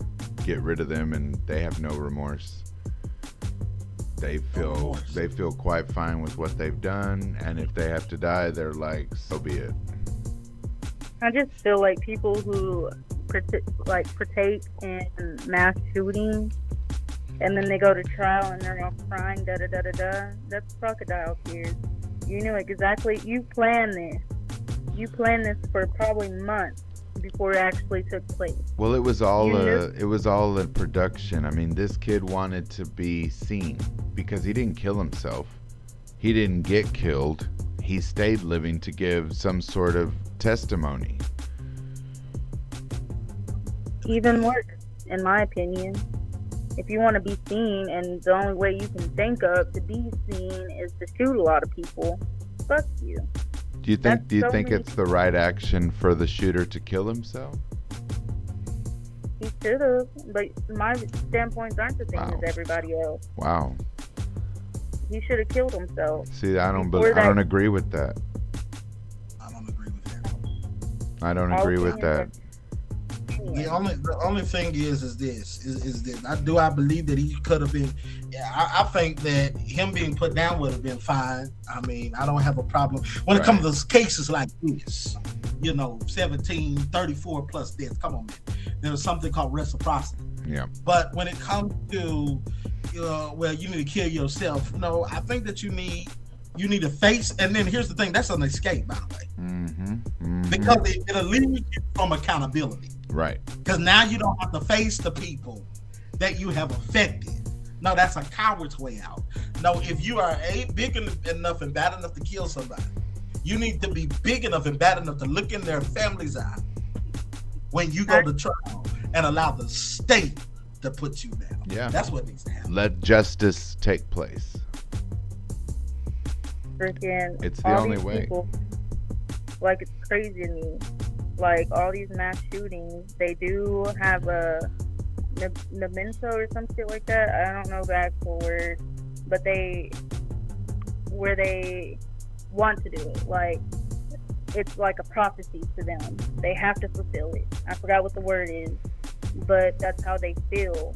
get rid of them, and they have no remorse. They feel quite fine with what they've done, and if they have to die, they're like, so be it. I just feel like people who partake in mass shootings and then they go to trial and they're all crying, da da da da da. That's crocodile tears. You knew exactly. You planned this. You planned this for probably months before it actually took place. Well, it was all a production. I mean, this kid wanted to be seen because he didn't kill himself. He didn't get killed. He stayed living to give some sort of testimony. Even worse, in my opinion. If you want to be seen, and the only way you can think of to be seen is to shoot a lot of people, fuck you. Do you think it's the right action for the shooter to kill himself? He should have, but my standpoints aren't the same as everybody else. Wow. He should have killed himself. See, I don't agree with that. I don't agree with that. I don't agree with that. The only thing is this. I believe that he could have been. Yeah, I think that him being put down would have been fine. I mean, I don't have a problem when it comes to cases like this. 17, 34 plus deaths. Come on, man. There's something called reciprocity. Yeah. But when it comes to, well, you need to kill yourself. No, I think that you need to face. And then here's the thing. That's an escape, by the way. Because it alleviates you from accountability. Right. Because now you don't have to face the people that you have affected. No, that's a coward's way out. No, if you are big enough and bad enough to kill somebody, you need to be big enough and bad enough to look in their family's eye when you go to trial and allow the state to put you down. Yeah. That's what needs to happen. Let justice take place. Freaking it's the only way. People, like, it's crazy to me. Like, all these mass shootings, they do have a memento or some shit like that. I don't know the actual word, but where they want to do it. Like, it's like a prophecy to them. They have to fulfill it. I forgot what the word is, but that's how they feel.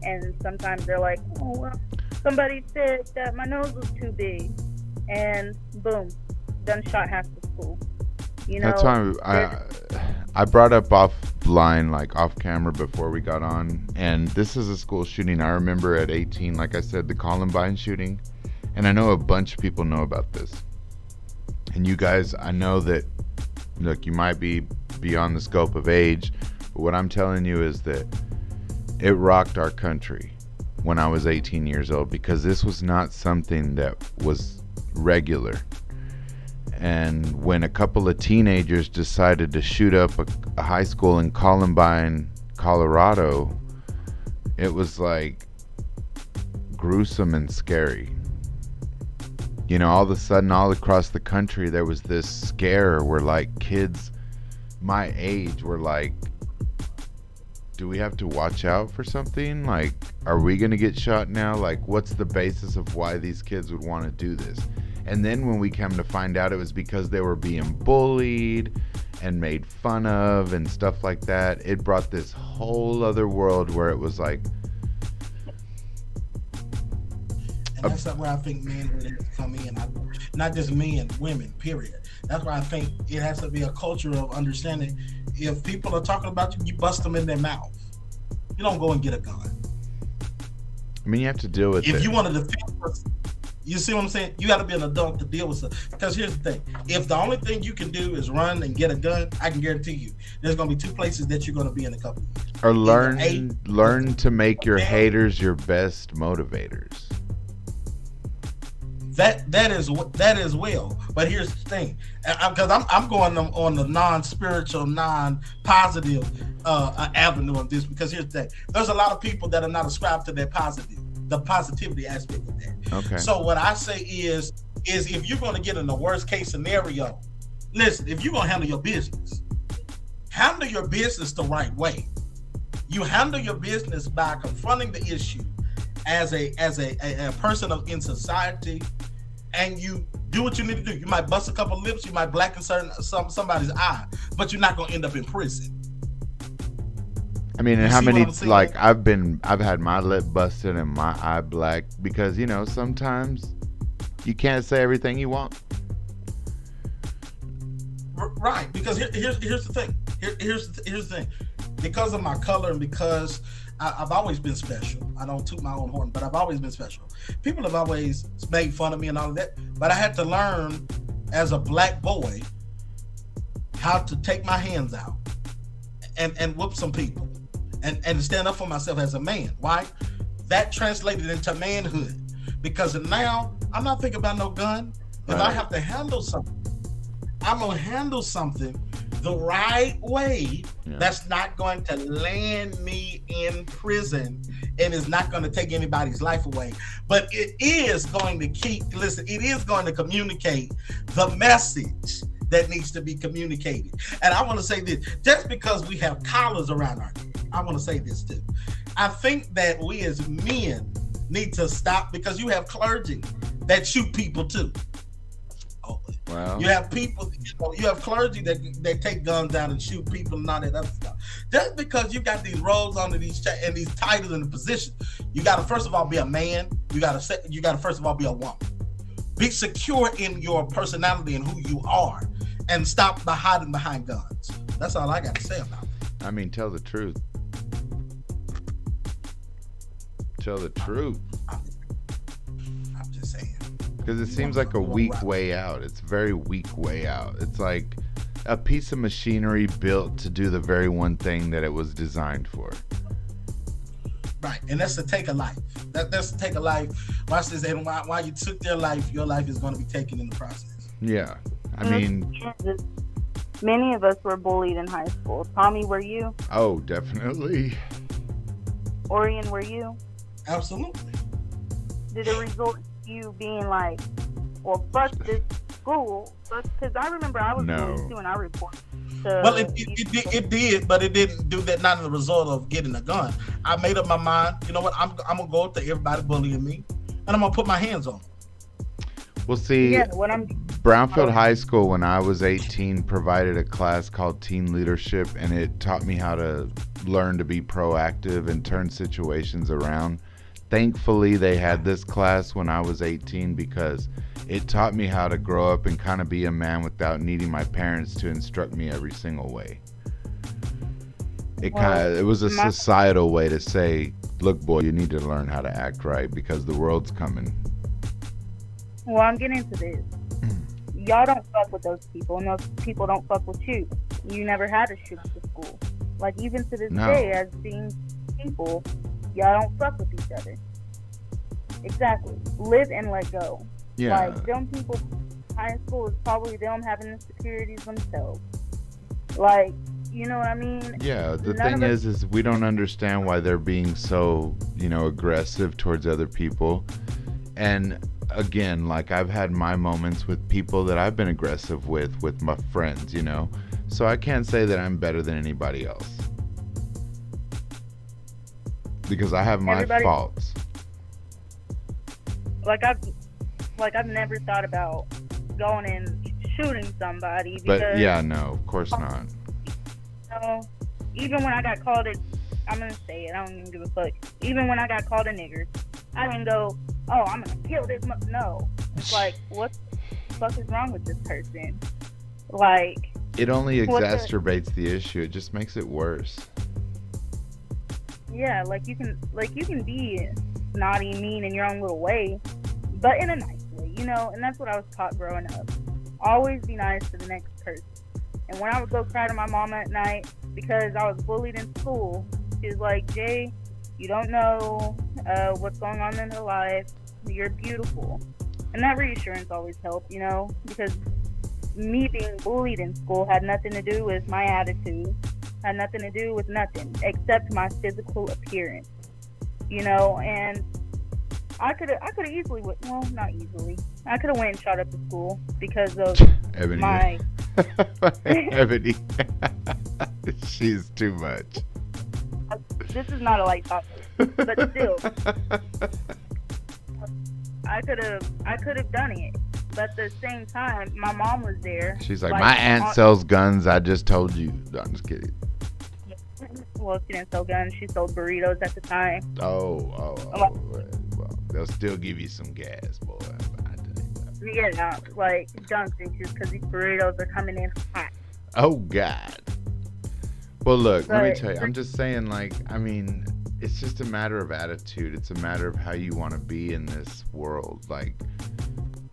And sometimes they're like, oh, well, somebody said that my nose was too big. And boom, done shot half the school. That's why I brought up offline, like off camera before we got on, and this is a school shooting. I remember at 18, like I said, the Columbine shooting, and I know a bunch of people know about this. And you guys, I know that, look, you might be beyond the scope of age, but what I'm telling you is that it rocked our country when I was 18 years old, because this was not something that was regular. And when a couple of teenagers decided to shoot up a high school in Columbine, Colorado, it was like gruesome and scary. All of a sudden, all across the country, there was this scare where, like, kids my age were like, do we have to watch out for something? Like, are we going to get shot now? Like, what's the basis of why these kids would want to do this? And then when we come to find out, it was because they were being bullied and made fun of and stuff like that. It brought this whole other world where it was like... And that's where I think men really have to come in. Not just men, women, period. That's why I think it has to be a culture of understanding. If people are talking about you, you bust them in their mouth. You don't go and get a gun. I mean, you have to deal with it. If you want to defend yourself, You see what I'm saying? You got to be an adult to deal with stuff. Because here's the thing: if the only thing you can do is run and get a gun, I can guarantee you, there's going to be two places that you're going to be in a couple of years. Or learn to make your haters your best motivators. That is well. But here's the thing: because I'm going on the non-spiritual, non-positive avenue of this. Because here's the thing: there's a lot of people that are not ascribed to that the positivity aspect of that. Okay. So what I say is if you're going to get in the worst case scenario, listen, if you're going to handle your business the right way. You handle your business by confronting the issue as a person in society, and you do what you need to do. You might bust a couple lips, you might blacken somebody's eye, but you're not going to end up in prison. I mean, and how many, like, I've had my lip busted and my eye black because, you know, sometimes you can't say everything you want. Right, because here's the thing. Here's the thing. Because of my color and because I've always been special. I don't toot my own horn, but I've always been special. People have always made fun of me and all of that, but I had to learn as a black boy how to take my hands out and whoop some people. And stand up for myself as a man. Why? That translated into manhood. Because now I'm not thinking about no gun. If I have to handle something, I'm gonna handle something the right way. That's not going to land me in prison and is not going to take anybody's life away. But it is going to it is going to communicate the message that needs to be communicated. And I want to say this, just because we have collars around our neck, I want to say this too. I think that we as men need to stop, because you have clergy that shoot people too. Wow. You have people, you have clergy that take guns down and shoot people and all that other stuff. Just because you got these roles under these titles and the positions, you got to first of all be a man. You got to first of all be a woman. Be secure in your personality and who you are, and stop hiding behind guns. That's all I got to say about it. I mean, tell the truth. Tell the truth. I'm just saying. Because it seems like a weak way out. It's a very weak way out. It's like a piece of machinery built to do the very one thing that it was designed for. Right, and that's to take a life. That's to take a life. Watch this, and while you took their life, your life is going to be taken in the process. Yeah, I mean, many of us were bullied in high school. Tommy, were you? Oh, definitely. Orion, were you? Absolutely. Did it result in you being like, well, fuck this school? Because I remember I was bullied too, and I reported. Well, it did, but it didn't do that. Not in the result of getting a gun. I made up my mind. You know what? I'm gonna go up to everybody bullying me, and I'm gonna put my hands on them. Well, see, Brownfield High School, when I was 18, provided a class called Teen Leadership, and it taught me how to learn to be proactive and turn situations around. Thankfully, they had this class when I was 18 because it taught me how to grow up and kind of be a man without needing my parents to instruct me every single way. It was a societal way to say, look, boy, you need to learn how to act right because the world's coming. Well, I'm getting into this. Y'all don't fuck with those people, and those people don't fuck with you. You never had a shoot to school. Like, even to this day, I've seen people, y'all don't fuck with each other. Exactly. Live and let go. Yeah. Like, them people in high school is probably them having insecurities themselves. Like, you know what I mean? Yeah, the thing is we don't understand why they're being so, aggressive towards other people. And again, like, I've had my moments with people that I've been aggressive with my friends, So I can't say that I'm better than anybody else. Because I have my faults. I've never thought about going and shooting somebody. Because, but yeah, no, of course not. Even when I got called I'm gonna say it, I don't even give a fuck. Even when I got called a nigger, I didn't go, oh, I'm gonna kill this no. It's like, what the fuck is wrong with this person? Like, it only exacerbates the issue. It just makes it worse. Yeah, you can be naughty, mean in your own little way, but in a nice way, you know. And that's what I was taught growing up. Always be nice to the next person. And when I would go cry to my mama at night because I was bullied in school, she was like, Jay, you don't know what's going on in her life. You're beautiful. And that reassurance always helped, you know, because me being bullied in school had nothing to do with my attitude, had nothing to do with nothing except my physical appearance, you know. And I could have easily not easily. I could have went and shot up the school because of Ebony. my Ebony. She's too much. This is not a light topic, but still, I could have done it. But at the same time, my mom was there. She's like, my aunt sells guns. I just told you. No, I'm just kidding. Well, she didn't sell guns. She sold burritos at the time. Oh. Well, they'll still give you some gas, boy. I tell you that. Yeah, like dunking just because these burritos are coming in hot. Oh, God. Well, look, let me But- tell you. I'm just saying, like, I mean, it's just a matter of attitude. It's a matter of how you want to be in this world. Like,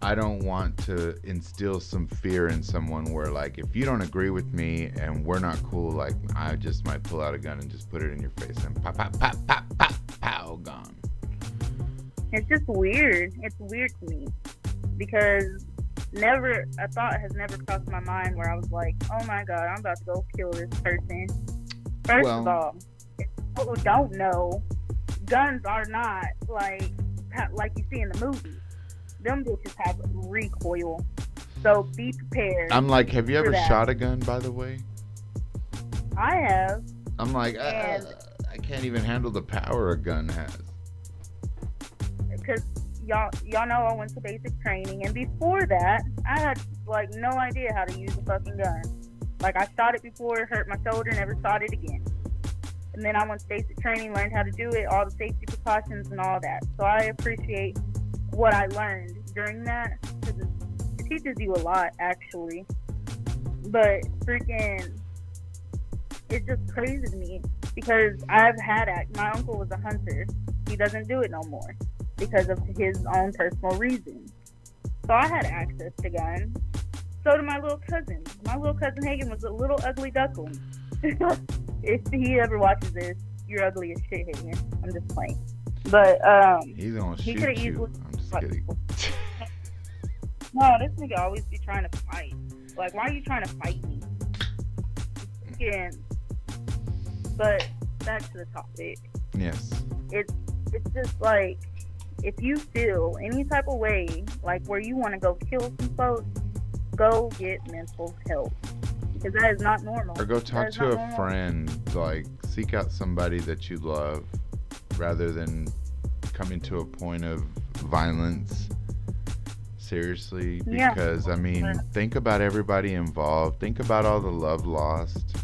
I don't want to instill some fear in someone where, like, if you don't agree with me and we're not cool, like, I just might pull out a gun and just put it in your face and pop, pop, pop, pop, pop, pow, gone. It's just weird. It's weird to me because a thought has never crossed my mind where I was like, oh my God, I'm about to go kill this person. First of all, if people who don't know, guns are not like you see in the movies. Them bitches have recoil. So be prepared. I'm like, have you ever that. shot a gun, by the way? I have. I'm like, And- I can't even handle the power a gun has. Because y'all know I went to basic training, and before that, I had like no idea how to use a fucking gun. Like I shot it before, it hurt my shoulder, never shot it again. And then I went to basic training, learned how to do it, all the safety precautions and all that. So I appreciate what I learned during that because it teaches you a lot, actually. But freaking, it's just crazy to me because I've had my uncle was a hunter. He doesn't do it no more because of his own personal reasons. So I had access to guns. So did my little cousin. My little cousin Hagen was a little ugly duckling. If he ever watches this, you're ugly as shit, Hagen. I'm just playing. But He's gonna he shoot coulda you. easily- I'm just kidding. no, this nigga always be trying to fight. Like, why are you trying to fight me? Again. But back to the topic. Yes. It's just like, if you feel any type of way, like where you want to go kill some folks, go get mental help. Because that is not normal. Or go That talk is to not a normal. friend. Like, seek out somebody that you love rather than coming to a point of violence. Seriously. Yeah. Because, I mean, think about everybody involved. Think about all the love lost.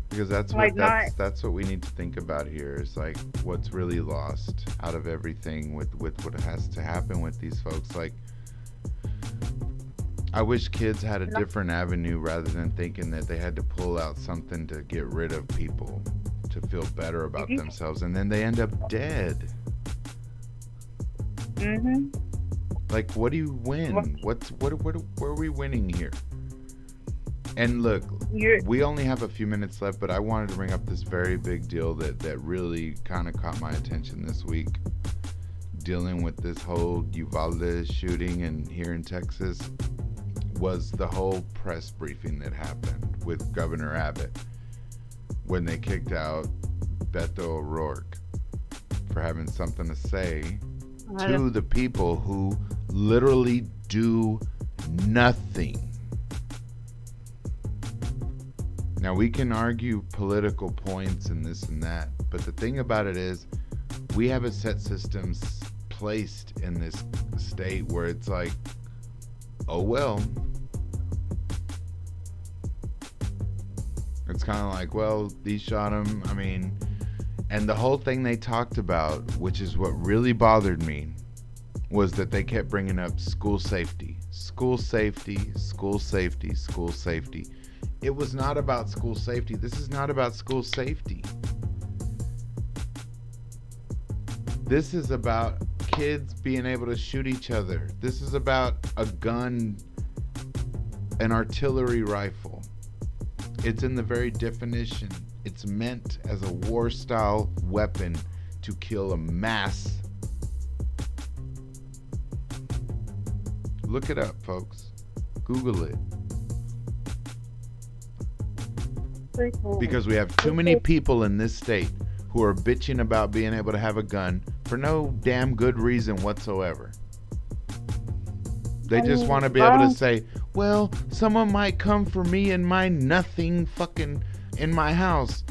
Because that's what Like that's what we need to think about here. Is like what's really lost out of everything with what has to happen with these folks. Like, I wish kids had a different avenue rather than thinking that they had to pull out something to get rid of people to feel better about themselves, and then they end up dead. Mhm. Like, what do you win? What are we winning here? And look, we only have a few minutes left, but I wanted to bring up this very big deal that really kind of caught my attention this week, dealing with this whole Uvalde shooting and here in Texas, was the whole press briefing that happened with Governor Abbott when they kicked out Beto O'Rourke for having something to say to the people who literally do nothing. Now, we can argue political points and this and that, but the thing about it is we have a set system placed in this state where it's like, oh well. It's kind of like, well, these shot him. I mean, and the whole thing they talked about, which is what really bothered me, was that they kept bringing up school safety. School safety, school safety, school safety. It was not about school safety. This is not about school safety. This is about kids being able to shoot each other. This is about a gun, an artillery rifle. It's in the very definition. It's meant as a war-style weapon to kill a mass. Look it up, folks. Google it. Because we have too many people in this state who are bitching about being able to have a gun for no damn good reason whatsoever. They just want to be able to say, well, someone might come for me and my nothing fucking in my house.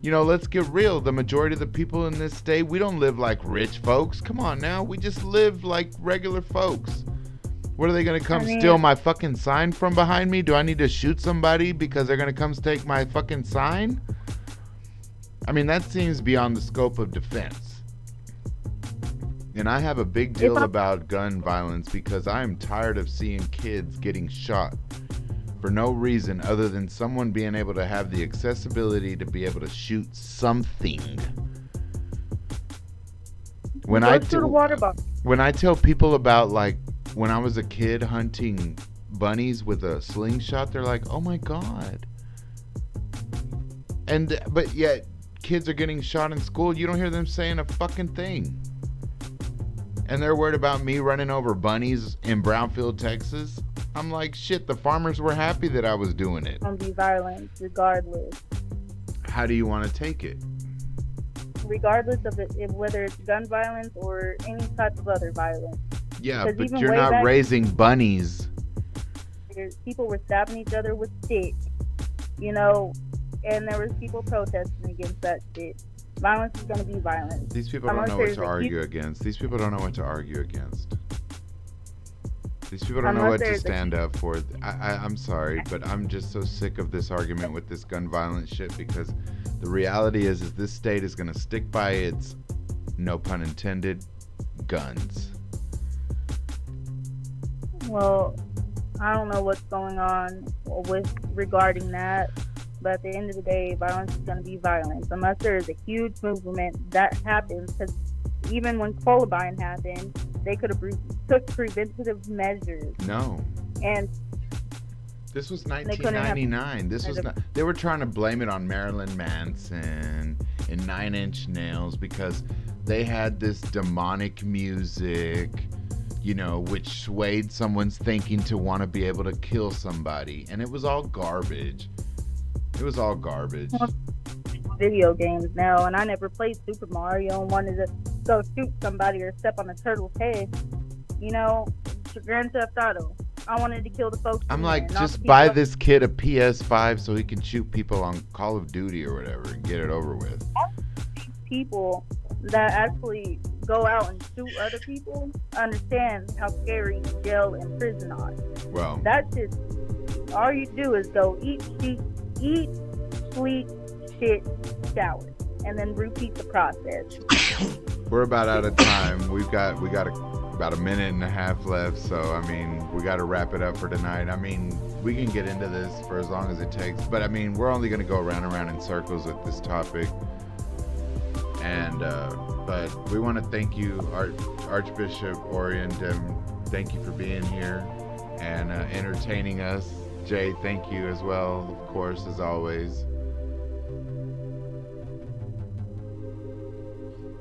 You know, let's get real. The majority of the people in this state, we don't live like rich folks. Come on now. We just live like regular folks. What are they going to come steal my fucking sign from behind me? Do I need to shoot somebody because they're going to come take my fucking sign? I mean, that seems beyond the scope of defense. And I have a big deal about gun violence because I am tired of seeing kids getting shot for no reason other than someone being able to have the accessibility to be able to shoot something. When I tell people about, like, when I was a kid hunting bunnies with a slingshot, they're like, oh my God. But yet kids are getting shot in school. You don't hear them saying a fucking thing. And they're worried about me running over bunnies in Brownfield, Texas. I'm like, shit, the farmers were happy that I was doing it. Gonna be violent regardless. How do you want to take it? Regardless of whether it's gun violence or any type of other violence. Yeah, but you're not raising bunnies. People were stabbing each other with sticks, you know, and there was people protesting against that shit. Violence is going to be violence. These people don't know what to argue against. These people don't know what to argue against. These people don't know what to stand up for. I'm sorry, but I'm just so sick of this argument with this gun violence shit because the reality is this state is going to stick by its, no pun intended, guns. Well, I don't know what's going on regarding that, but at the end of the day, violence is going to be violence unless there is a huge movement that happens. Because even when Columbine happened, they could have took preventative measures. No. And this was 1999. This was not. They were trying to blame it on Marilyn Manson and Nine Inch Nails because they had this demonic music, you know, which swayed someone's thinking to want to be able to kill somebody. And it was all garbage. It was all garbage. Video games now, and I never played Super Mario and wanted to go shoot somebody or step on a turtle's head. You know, Grand Theft Auto. I wanted to kill the folks. I'm like, just buy this kid a PS5 so he can shoot people on Call of Duty or whatever and get it over with. People that actually go out and shoot other people understand how scary jail and prison are. Well, that's just all you do is go eat, sleep, shit, shower, and then repeat the process. We're about out of time. We got about a minute and a half left, so I mean, we got to wrap it up for tonight. I mean, we can get into this for as long as it takes, but I mean, we're only going to go around and around in circles with this topic. And but we want to thank you, Archbishop Orion. Thank you for being here and entertaining us. Jay, thank you as well, of course, as always.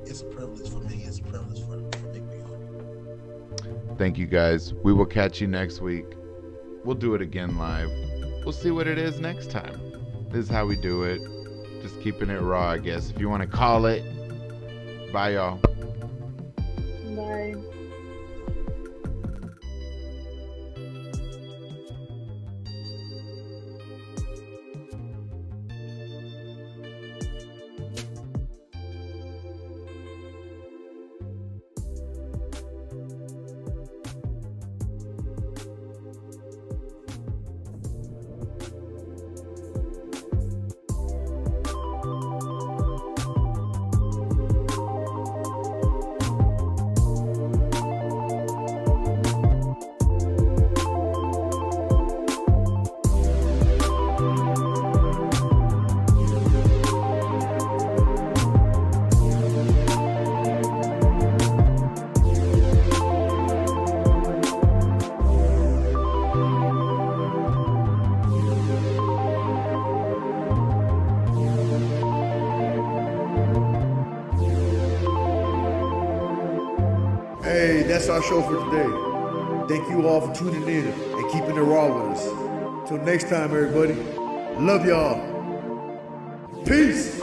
It's a privilege for me. It's a privilege for Big Bill. Thank you, guys. We will catch you next week. We'll do it again live. We'll see what it is next time. This is how we do it. Just keeping it raw, I guess, if you want to call it. Bye, y'all. Bye. Hey, that's our show for today. Thank you all for tuning in and keeping it raw with us. Till next time, everybody. Love y'all. Peace.